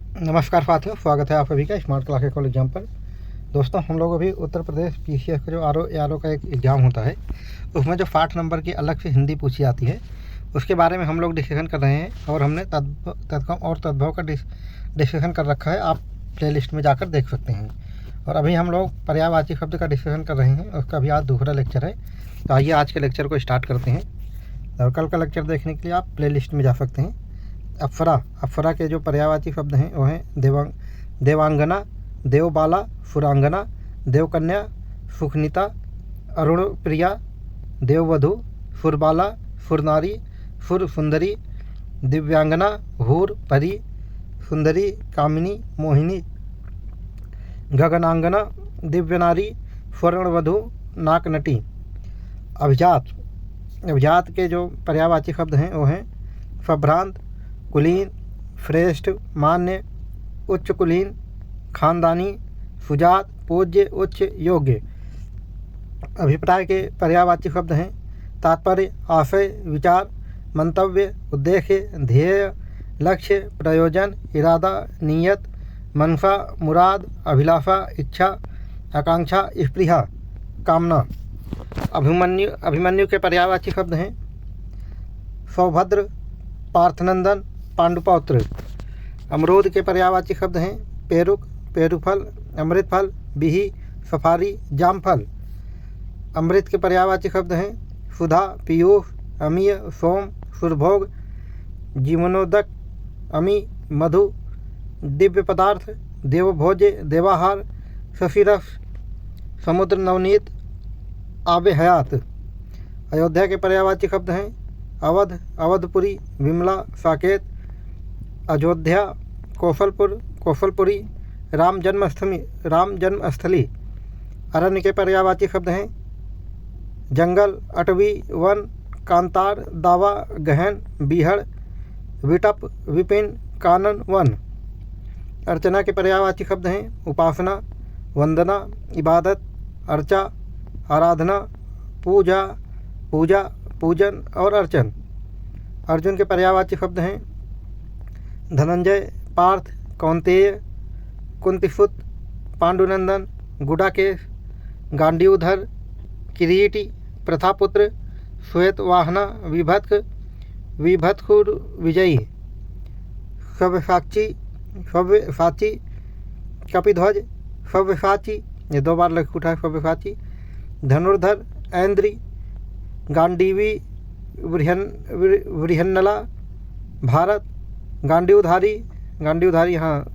नमस्कार साथियों, स्वागत है आप सभी का स्मार्ट क्लास कॉलेज एग्जाम पर। दोस्तों, हम लोग अभी उत्तर प्रदेश पीसीएस का जो आर ओ का एक एग्ज़ाम होता है, उसमें जो 60 नंबर की अलग से हिंदी पूछी जाती है, उसके बारे में हम लोग डिस्कशन कर रहे हैं और हमने तत्कम और तद्भव का डिस्कशन कर रखा है। आप प्ले लिस्ट में जाकर देख सकते हैं। और अभी हम लोग पर्यायवाची शब्द का डिस्कशन कर रहे हैं, उसका भी आज दूसरा लेक्चर है। तो आइए आज के लेक्चर को स्टार्ट करते हैं। और कल का लेक्चर देखने के लिए आप प्ले लिस्ट में जा सकते हैं। अप्सरा के जो पर्यायवाची शब्द हैं वो हैं देवांगना, देवबाला, सुरांगना, देवकन्या, सुखनीता, अरुण प्रिया, देववधू, सुरबाला, सुरनारी, सुर सुंदरी, दिव्यांगना, हूर, परी, सुंदरी, कामिनी, मोहिनी, गगनांगना, दिव्यनारी, स्वर्णवधू, नाकनटी। अभिजात के जो पर्यायवाची शब्द हैं वो हैं सभ्रांत, कुलीन, श्रेष्ठ, मान्य, उच्च कुलीन, खानदानी, सुजात, पूज्य, उच्च, योग्य। अभिप्राय के पर्यायवाची शब्द हैं तात्पर्य, आशय, विचार, मंतव्य, उद्देश्य, ध्येय, लक्ष्य, प्रयोजन, इरादा, नीयत, मनसा, मुराद, अभिलाषा, इच्छा, आकांक्षा, स्पृहा, कामना। अभिमन्यु के पर्यायवाची शब्द हैं सौभद्र, पार्थनंदन, पांडुपौत्र। अमरूद के पर्यायवाची शब्द हैं पेरुक, पेरुफल, अमृतफल, बिही, सफारी, जामफल। अमृत के पर्यायवाची शब्द हैं सुधा, पीयूष, अमीय, सोम, सुरभोग, जीवनोदक, अमी, मधु, दिव्य पदार्थ, देवभोज्य, देवाहार, शशिरस, समुद्र नवनीत, आबे हयात। अयोध्या के पर्यायवाची शब्द हैं अवध, अवधपुरी, विमला, साकेत, अयोध्या, कौशलपुर, कौशलपुरी, राम जन्मस्थली। अरण्य के पर्यायवाची शब्द हैं जंगल, अटवी, वन, कांतार, दावा, गहन, बीहड़, विटप, विपिन, कानन, वन। अर्चना के पर्यायवाची शब्द हैं उपासना, वंदना, इबादत, अर्चा, आराधना, पूजा, पूजन और अर्चन। अर्जुन के पर्यायवाची शब्द हैं धनंजय, पार्थ, कौंतेय, कुंतीसुत, पांडुनंदन, गुडाकेश, गांडीवधर, किरीटी, प्रथापुत्र, श्वेतवाहना, विभत्कुर, विजयी, सव्यसाची, कपिध्वज, सव्यसाची, ये 2 बार लग उठा है सव्यसाची, धनुर्धर, ऐन्द्री, गांडीवी, वृहन्नला, भारत, गांडीवधारी। हाँ,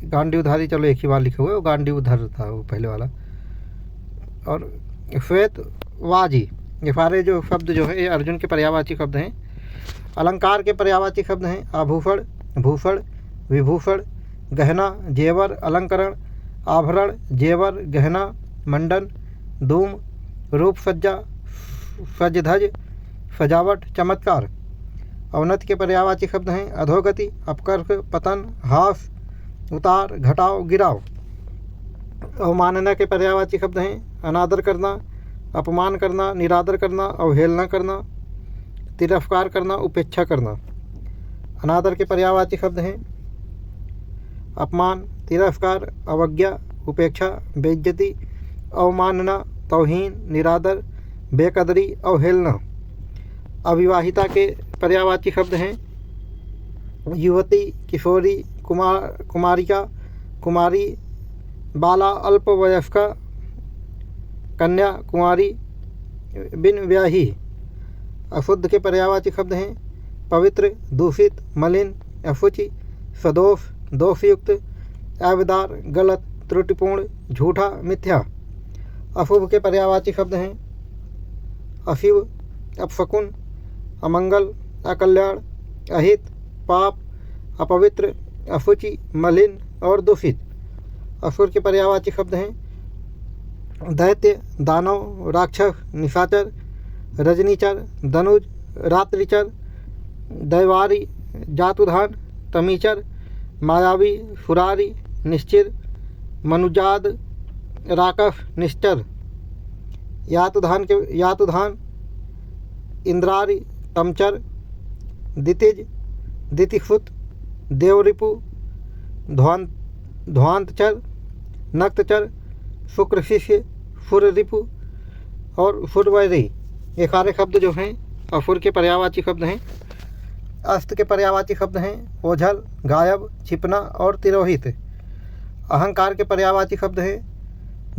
गांडीवधारी, चलो एक ही बार लिखे हुए, वो गांडीवधर था वो पहले वाला। और श्वेतवाजी, ये सारे जो शब्द जो है ये अर्जुन के पर्यायवाची शब्द हैं। अलंकार के पर्यायवाची शब्द हैं आभूषण, भूषण, विभूषण, गहना, जेवर, अलंकरण, आभरण, जेवर, गहना, मंडन, धूम, रूप सज्जा, सजधज, सजावट, चमत्कार। अवनति के पर्यायवाची शब्द हैं अधोगति, अपकर्ष, पतन, हास, उतार, घटाव, गिराव। अवमानना के पर्यायवाची शब्द हैं अनादर करना, अपमान करना, निरादर करना, अवहेलना करना, तिरस्कार करना, उपेक्षा करना। अनादर के पर्यायवाची शब्द हैं अपमान, तिरस्कार, अवज्ञा, उपेक्षा, बेइज्जती, अवमानना, तौहीन, निरादर, बेकदरी, अवहेलना। अविवाहिता के पर्यायवाची शब्द हैं युवती, किशोरी, कुमारिका, कुमारी, बाला, अल्पवयस्का, कन्या, कुंवारी, बिन ब्याही। अशुद्ध के पर्यायवाची शब्द हैं पवित्र, दूषित, मलिन, अशुचि, सदोष, दोषयुक्त, अविदार, गलत, त्रुटिपूर्ण, झूठा, मिथ्या। अशुभ के पर्यायवाची शब्द हैं अशिव, अपशकुन, अमंगल, अकल्याण, अहित, पाप, अपवित्र, अशुचि, मलिन और दूषित। असुर के पर्यायवाची शब्द हैं दैत्य, दानव, राक्षस, निशाचर, रजनीचर, धनुज, रात्रिचर, दैवारी, जातुधान, तमीचर, मायावी, सुरारी, निश्चिर, मनुजाद, राकस, निश्चर। यातुधान, इंद्रारी, तमचर, दितिज, दितिसुत, देवरिपु, ध्वांतचर, नक्तचर, शुक्र शिष्य, फुररिपु और फुरवैरी। ये सारे शब्द जो हैं असुर के पर्यायवाची शब्द हैं। अस्त के पर्यायवाची शब्द हैं ओझल, गायब, छिपना और तिरोहित। अहंकार के पर्यायवाची शब्द हैं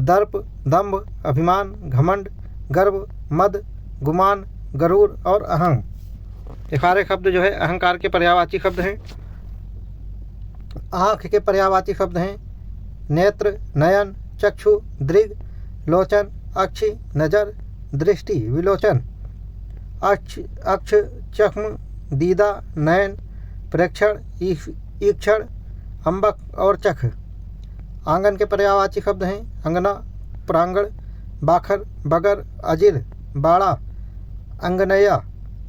दर्प, दंभ, अभिमान, घमंड, गर्व, मद, गुमान, गरूर और अहम। ये सारे शब्द जो है अहंकार के पर्यायवाची शब्द हैं। आँख के पर्यायवाची शब्द हैं नेत्र, नयन, चक्षु, दृग, लोचन, अक्षि, नजर, दृष्टि, विलोचन। अक्ष, चक्म, दीदा, नयन, प्रेक्षण, ईक्षण, अम्बक और चख। आंगन के पर्यायवाची शब्द हैं अंगना, प्रांगण, बाखर, बगर, अजिर, बाड़ा, अंगनैया,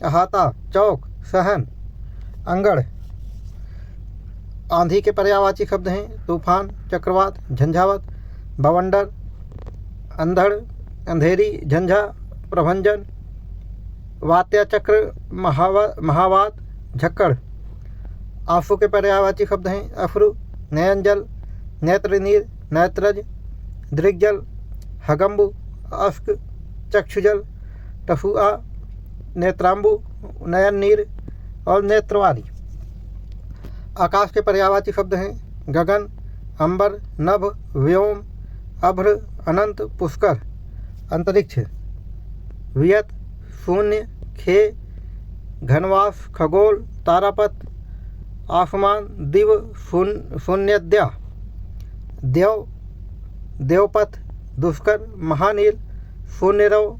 अहाता, चौक, सहन, अंगड़। आंधी के पर्यायवाची शब्द हैं तूफान, चक्रवात, झंझावत, बवंडर, अंधड़, अंधेरी, झंझा, प्रभंजन, वात्या, चक्र, महावात, झक्कड़। आंसू के पर्यायवाची शब्द हैं अफ्रु, नयनजल, नेत्रनीर, नेत्रज, दृग्जल, हगम्बु, अस्क, चक्षुजल, टफुआ, नेत्रांबु, नयन नीर और नेत्रवाली। आकाश के पर्यायवाची शब्द हैं गगन, अंबर, नभ, व्योम, अभ्र, अनंत, पुष्कर। अंतरिक्ष वियत, शून्य, खे, घनवास, खगोल, तारापथ, आसमान, दिव, शून्यद्या, देव, देवपथ, दुष्कर, महानील, शून्यरव,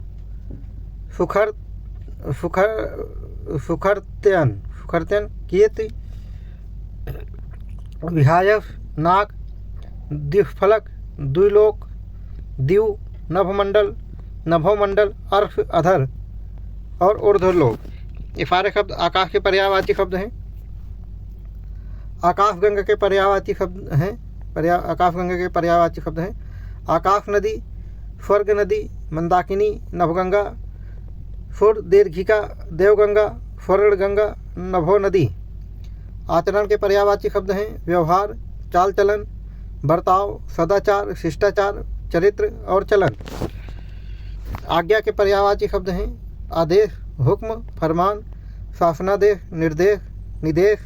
सुखरत्यन, कीर्ति, विहायस, नाग, द्विफलक, द्विलोक, दिव, नभमंडल, नभोमंडल, अर्थ, अधर और ऊर्ध्वलोक। ये सारे शब्द आकाश के पर्यायवाची शब्द हैं। आकाशगंगा के पर्यायवाची शब्द हैं आकाशगंगा के पर्यायवाची शब्द हैं आकाश नदी, स्वर्ग नदी, मंदाकिनी, नभगंगा, सुर, दीर्घिका, देवगंगा, स्वर्ण गंगा, नभो नदी। आचरण के पर्यायवाची शब्द हैं व्यवहार, चाल चलन, बर्ताव, सदाचार, शिष्टाचार, चरित्र और चलन। आज्ञा के पर्यायवाची शब्द हैं आदेश, हुक्म, फरमान, शासनादेश, निर्देश, निदेश,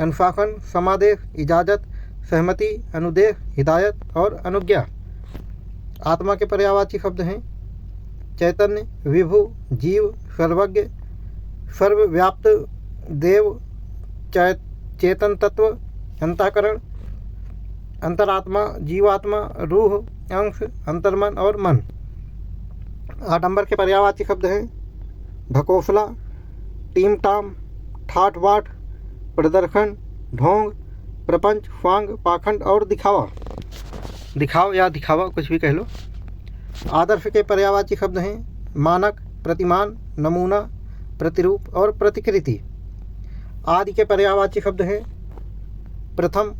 अनुशासन, समादेश, इजाज़त, सहमति, अनुदेश, हिदायत और अनुज्ञा। आत्मा के पर्यायवाची शब्द हैं चैतन्य, विभु, जीव, सर्वज्ञ, सर्वव्याप्त, देव, चेतन तत्व, अंतःकरण, अंतरात्मा, जीवात्मा, रूह, अंश, अंतर्मन और मन। आडंबर के पर्यायवाची शब्द हैं भकोसला, टीम टाम, ठाठ बाट, प्रदर्शन, ढोंग, प्रपंच, स्वांग, पाखंड और दिखाव या दिखावा, कुछ भी कह लो। आदर्श के पर्यायवाची शब्द हैं मानक, प्रतिमान, नमूना, प्रतिरूप और प्रतिकृति। आदि के पर्यायवाची शब्द हैं प्रथम,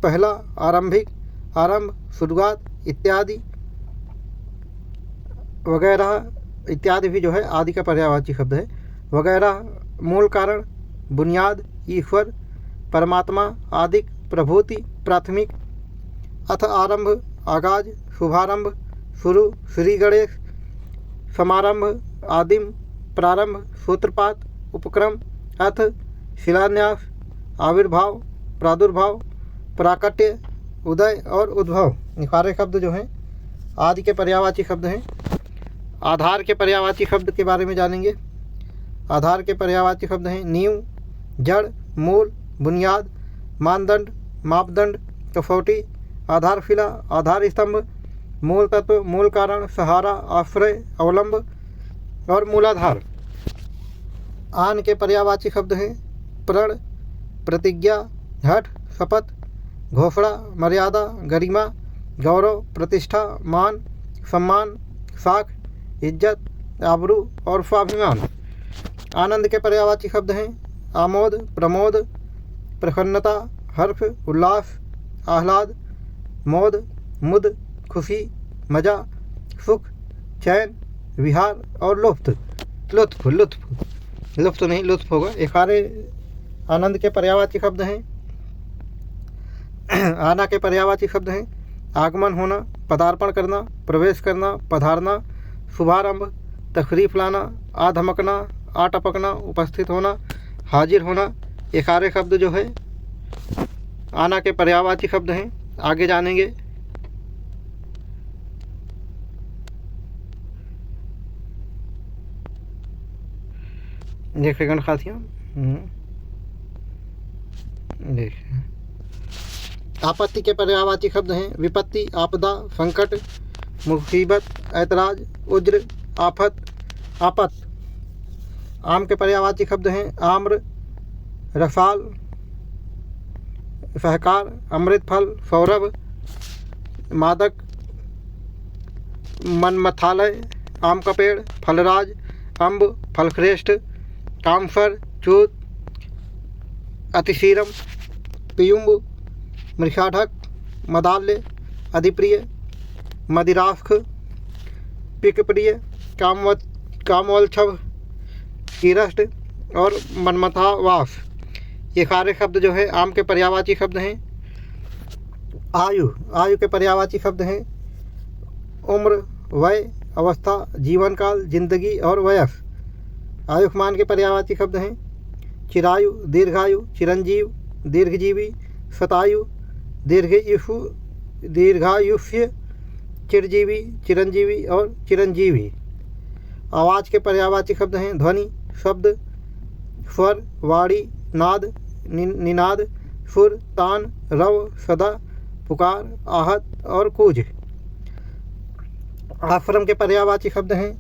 पहला, आरंभिक, आरंभ, शुरुआत इत्यादि वगैरह। इत्यादि भी जो है आदि का पर्यायवाची शब्द है। वगैरह, मूल कारण, बुनियाद, ईश्वर, परमात्मा, आदिक, प्रभूति, प्राथमिक। अथ आरंभ, आगाज, शुभारंभ, शुरू, श्री गणेश, समारंभ, आदिम, प्रारंभ, सूत्रपात, उपक्रम, अथ, शिलान्यास, आविर्भाव, प्रादुर्भाव, प्राकट्य, उदय और उद्भव। ये सारे शब्द जो हैं आदि के पर्यायवाची शब्द हैं। आधार के पर्यायवाची शब्द के बारे में जानेंगे। आधार के पर्यायवाची शब्द हैं नींव, जड़, मूल, बुनियाद, मानदंड, मापदंड, कसौटी, आधारशिला, आधार स्तंभ, मूल तत्व, मूल कारण, सहारा, आश्रय, अवलंब और मूलाधार। आन के पर्यायवाची शब्द हैं प्रण, प्रतिज्ञा, हठ, शपथ, घोषणा, मर्यादा, गरिमा, गौरव, प्रतिष्ठा, मान, सम्मान, साख, इज्जत, आबरू और स्वाभिमान। आनंद के पर्यायवाची शब्द हैं आमोद, प्रमोद, प्रसन्नता, हर्ष, उल्लास, आह्लाद, मोद, मुद, खुशी, मजा, सुख, चैन, विहार और लुत्फ नहीं लुत्फ होगा। ये सारे आनंद के पर्यायवाची शब्द हैं। आना के पर्यायवाची शब्द हैं आगमन होना, पदार्पण करना, प्रवेश करना, पधारना, शुभारंभ, तशरीफ लाना, आ धमकना, आ टपकना, उपस्थित होना, हाजिर होना। ये सारे शब्द जो है आना के पर्यायवाची शब्द हैं। आगे जानेंगे। एक सेकंड साथियों, देखिए आपत्ति के पर्यायवाची शब्द हैं विपत्ति, आपदा, संकट, मुसीबत, ऐतराज, उज्र, आफत, आपत। आम के पर्यायवाची शब्द हैं आम्र, रसाल, सहकार, अमृत फल, सौरभ, मादक, मनमथालय, आम का पेड़, फलराज, अम्ब, फलश्रेष्ठ, कामफर, चूत, अतिशीरम, पियुम्ब, मृषाढक, मदाल्य, अधिप्रिय, मदिरास्ख, पिकप्रिय, कामवल्छव, कीरष्ट और मनमथावास। ये सारे शब्द जो है आम के पर्यायवाची शब्द हैं। आयु, आयु के पर्यायवाची शब्द हैं उम्र, वय, अवस्था, जीवन काल, जिंदगी और वयस। आयुष्मान के पर्यायवाची शब्द हैं चिरायु, दीर्घायु, चिरंजीव, दीर्घजीवी, शतायु, दीर्घायुष्य, चिरजीवी, चिरंजीवी और चिरंजीवी। आवाज़ के पर्यायवाची शब्द हैं ध्वनि, शब्द, स्वर, वाणी, नाद, निनाद, सुर, तान, रव, सदा, पुकार, आहत और कूज। आश्रम के पर्यायवाची शब्द हैं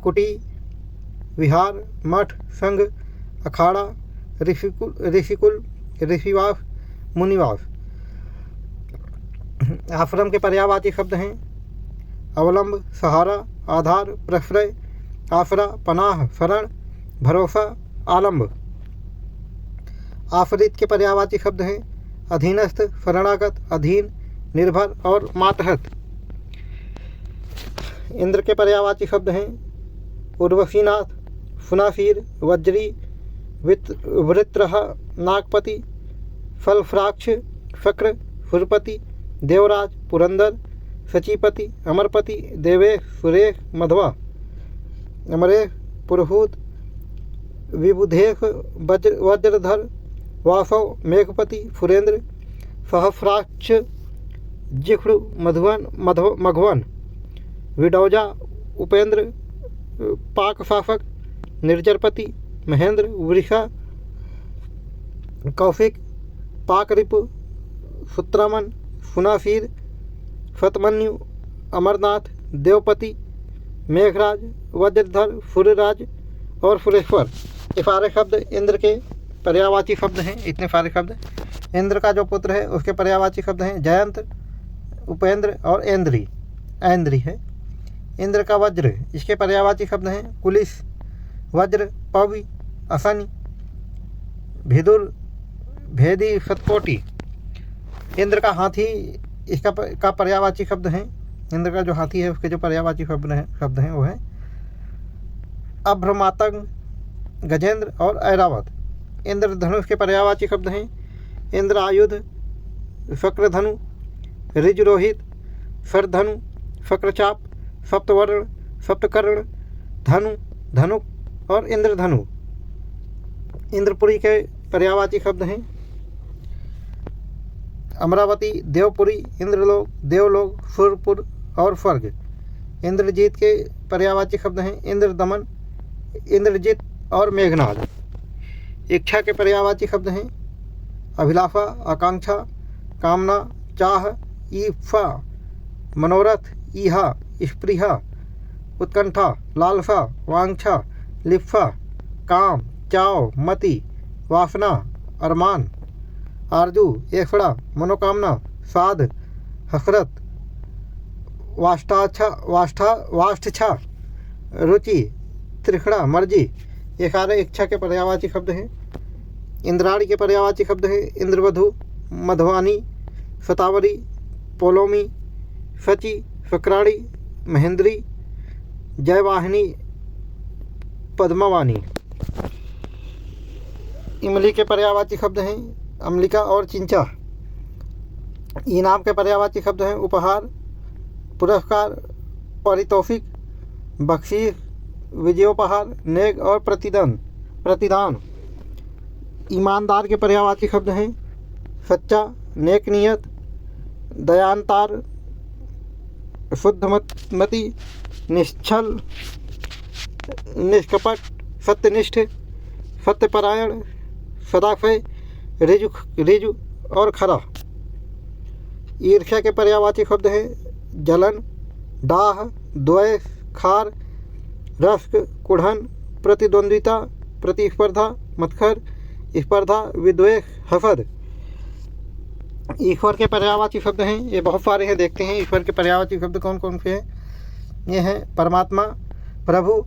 कुटी, विहार, मठ, संघ, अखाड़ा, ऋषिकुल, ऋषिवास, मुनिवास। आश्रम के पर्यायवाची शब्द हैं अवलंब, सहारा, आधार, प्रश्रय, आसरा, पनाह, शरण, भरोसा, आलंब। आश्रित के पर्यायवाची शब्द हैं अधीनस्थ, शरणागत, अधीन, निर्भर और मातहत। इंद्र के पर्यायवाची शब्द हैं उर्वशीनाथ, सुनासीर, वज्री, वृत्रह, नागपति, फलफ्राक्ष, शक्र, सुरपति, देवराज, पुरंदर, सचीपति, अमरपति, देवेश, सुरेश, मध्वा, अमरेश, पुरहूत, विबुधेश, वज्रधर, वासव, मेघपति, सुरेंद्र, सहस्राक्ष, जिह्व, मघवन, विडौजा, उपेंद्र, पाक शासक, निर्जरपति, महेंद्र, वृषा, कौशिक, पाकरिपु, सुत्रमन, सुनासीर, शतमन्यु, अमरनाथ, देवपति, मेघराज, वज्रधर, सूर्यराज और सुरेश्वर। ये सारे शब्द इंद्र के पर्यायवाची शब्द हैं। इतने सारे शब्द। इंद्र का जो पुत्र है उसके पर्यायवाची शब्द हैं जयंत, उपेंद्र और ऐन्द्री, ऐन्द्री है। इंद्र का वज्र, इसके पर्यायवाची शब्द हैं कुलिस, वज्र, पवि, असनी, भिदुर, भेदी, सतकोटि। इंद्र का हाथी, इसका पर्यायवाची शब्द हैं, इंद्र का जो हाथी है उसके जो पर्यायवाची शब्द हैं वो है अभ्रमातंग, गजेंद्र और ऐरावत। इंद्रधनुष के पर्यायवाची शब्द हैं इंद्र आयुध, शक्रधनु, ऋजरोहित, सरधनु, शक्रचाप, सप्तवर्ण, सप्तकर्ण, धनु, धनुक और इंद्रधनु। इंद्रपुरी के पर्यायवाची शब्द हैं अमरावती, देवपुरी, इंद्रलोक, देवलोक, सुरपुर और स्वर्ग। इंद्रजीत के पर्यायवाची शब्द हैं इंद्रदमन, इंद्रजित और मेघनाद। इच्छा के पर्यायवाची शब्द हैं अभिलाषा, आकांक्षा, कामना, चाह, ईप्सा, मनोरथ, ईहा, स्पृहा, उत्कंठा, लालसा, वांछा, लिप्सा, काम, चाव, मति, वासना, अरमान, आरजू, एफड़ा, मनोकामना, साध, हसरत, वाष्ठा, रुचि, त्रिखड़ा, मर्जी। ये सारे इच्छा के पर्यायवाची शब्द हैं। इंद्राणी के पर्यायवाची शब्द हैं इंद्रवधु, मधवानी, शतावरी, पोलोमी, सची, शुक्राणी, महेंद्री, जयवाहिनी, पद्मवानी। इमली के पर्यायवाची शब्द हैं अम्लिका और चिंचा। इनाम के पर्यायवाची शब्द हैं उपहार, पुरस्कार, पारितोषिक, बख्शीश, विजयोपहार, नेग और प्रतिदान। ईमानदार के पर्यायवाची शब्द हैं सच्चा, नेक नियत, दयानतार, शुद्धमति, निश्चल, निष्कपट, सत्यनिष्ठ, सत्यपरायण, सदाफय, रिजु और खरा। ईर्ष्या के पर्यायवाची शब्द हैं जलन, दाह, द्वेष, खार, रश्क, कुढ़न, प्रतिद्वंद्विता, प्रतिस्पर्धा, मत्सर, स्पर्धा, विद्वेष, हसद। ईश्वर के पर्यायवाची शब्द हैं, ये बहुत सारे हैं, देखते हैं ईश्वर के पर्यायवाची शब्द कौन कौन से हैं। ये हैं परमात्मा, प्रभु,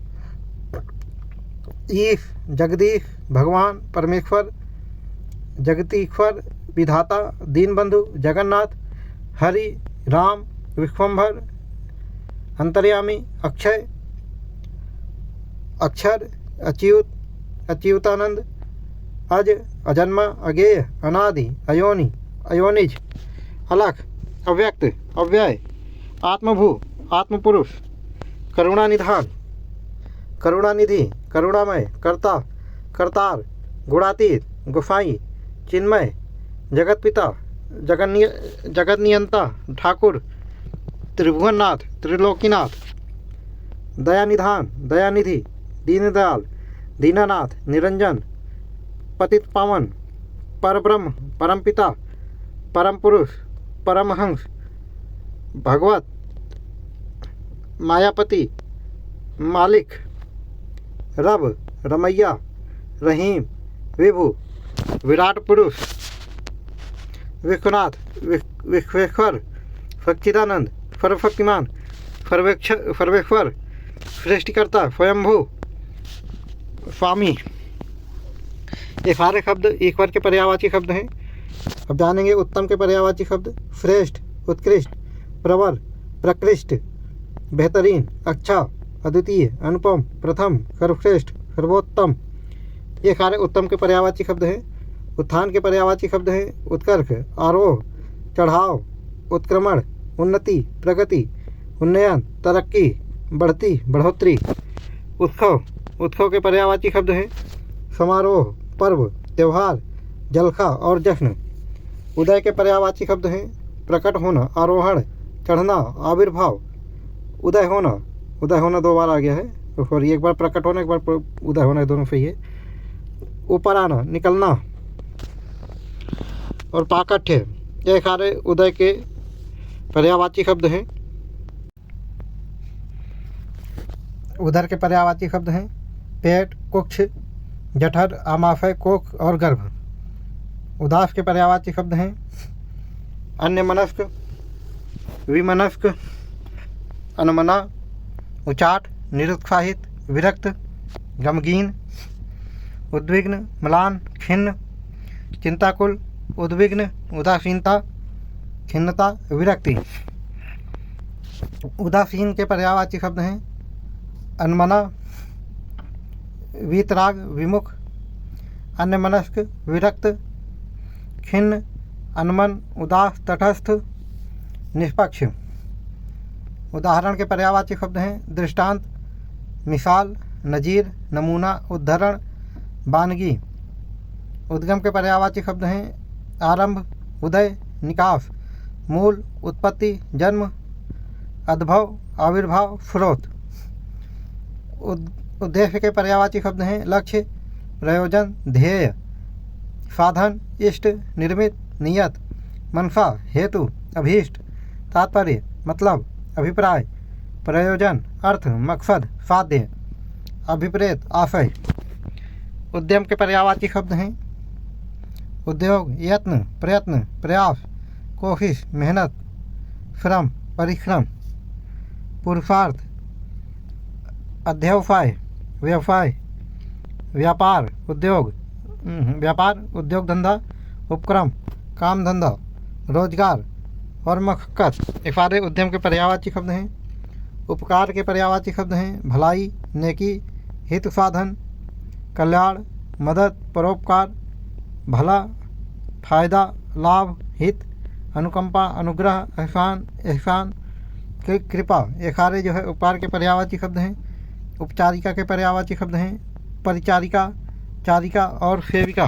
ईश, जगदीश, भगवान, परमेश्वर, जगतीश्वर, विधाता, दीनबंधु, जगन्नाथ, हरि, राम, विश्वम्भर, अंतर्यामी, अक्षय, अक्षर, अच्युत, अच्युतानंद, अज, अजन्मा, अगेय, अनादि, अयोनि, अयोनिज, अलख, अव्यक्त, अव्यय, आत्मभू, आत्मपुरुष, करुणानिधान, करुणानिधि, करुणामय, कर्ता, करतार, गुणातीत, गोसाई, चिन्मय, जगतपिता, जगन्नियंता, ठाकुर, त्रिभुवननाथ, त्रिलोकीनाथ, दयानिधान, दयानिधि, दीनदयाल, दीनानाथ, निरंजन, पतित पावन, परब्रह्म, परमपिता, परम पुरुष, परमहंस, भगवत, मायापति, मालिक, रब, रमैया, रहीम, विभु, विराट पुरुष, विश्वनाथ, विश्वेश्वर, सच्चिदानंद, सर्वशक्तिमान, सर्वेश्वर, सृष्टिकर्ता, स्वयंभू, स्वामी। ये सारे शब्द ईश्वर के पर्यायवाची शब्द हैं। अब जानेंगे उत्तम के पर्यायवाची शब्द। श्रेष्ठ, उत्कृष्ट, प्रवर, प्रकृष्ट, बेहतरीन, अच्छा, अद्वितीय, अनुपम, प्रथम, सर्वश्रेष्ठ, सर्वोत्तम। ये सारे उत्तम के पर्यायवाची शब्द हैं। उत्थान के पर्यायवाची शब्द हैं उत्कर्ष, आरोह, चढ़ाव, उत्क्रमण, उन्नति, प्रगति, उन्नयन, तरक्की, बढ़ती, बढ़ोतरी। उत्सव, उत्सव के पर्यायवाची शब्द हैं समारोह, पर्व, त्यौहार, जलसा और जश्न। उदय के पर्यायवाची शब्द हैं प्रकट होना, आरोहण, चढ़ना, आविर्भाव, उदय होना। उदय होना दो बार आ गया है, तो सॉरी, एक बार प्रकट होना, एक बार उदय होना, दोनों सही है। ऊपर आना, निकलना और पाकठ्य, ये सारे उदय के पर्यायवाची शब्द हैं। उदर के पर्यायवाची शब्द हैं पेट, कुक्ष, जठर, आमाशय, कोख और गर्भ। उदास के पर्यायवाची शब्द हैं अन्यमनस्क, विमनस्क, अनमना, उचाट, निरुत्साहित, विरक्त, गमगीन, उद्विग्न, म्लान, खिन्न, चिंताकुल, उद्विग्न, उदासीनता, खिन्नता, विरक्ति। उदासीन के पर्यायवाची शब्द हैं अनमना, वीतराग, विमुख, अन्यमनस्क, विरक्त, खिन्न, अनमन, उदास, तटस्थ, निष्पक्ष। उदाहरण के पर्यायवाची शब्द हैं दृष्टांत, मिसाल, नजीर, नमूना, उद्धरण, वानगी। उद्गम के पर्यायवाची शब्द हैं आरंभ, उदय, निकास, मूल, उत्पत्ति, जन्म, अद्भव, आविर्भाव, स्रोत। उद्देश्य के पर्यायवाची शब्द हैं लक्ष्य, प्रयोजन, ध्येय, साधन, इष्ट, निर्मित, नियत, मनसा, हेतु, अभीष्ट, तात्पर्य, मतलब, अभिप्राय, प्रयोजन, अर्थ, मकसद, साध्य, अभिप्रेत, आशय। उद्यम के पर्यायवाची शब्द हैं उद्योग, यत्न, प्रयत्न, प्रयास, कोशिश, मेहनत, श्रम, परिश्रम। पुरुषार्थ, अध्यवसाय, व्यवसाय, व्यापार, उद्योग, उद्योग धंधा, उपक्रम, काम धंधा, रोजगार और मशक्कत। ये सारे उद्यम के पर्यायवाची शब्द हैं। उपकार के पर्यायवाची शब्द हैं भलाई, नेकी, हित साधन, कल्याण, मदद, परोपकार, भला, फायदा, लाभ, हित, अनुकंपा, अनुग्रह, एहसान, एहसान, कृपा, ये सारे जो है उपकार के पर्यायवाची शब्द हैं। उपचारिका के पर्यायवाची शब्द हैं परिचारिका, चारिका और सेविका।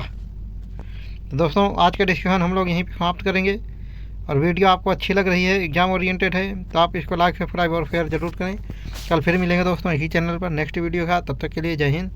तो दोस्तों आज का डिस्कशन हम लोग यहीं पे समाप्त करेंगे। और वीडियो आपको अच्छी लग रही है, एग्जाम ओरिएंटेड है, तो आप इसको लाइक, सब्सक्राइब और शेयर जरूर करें। कल फिर मिलेंगे दोस्तों इसी चैनल पर नेक्स्ट वीडियो का। तब तक के लिए जय हिंद,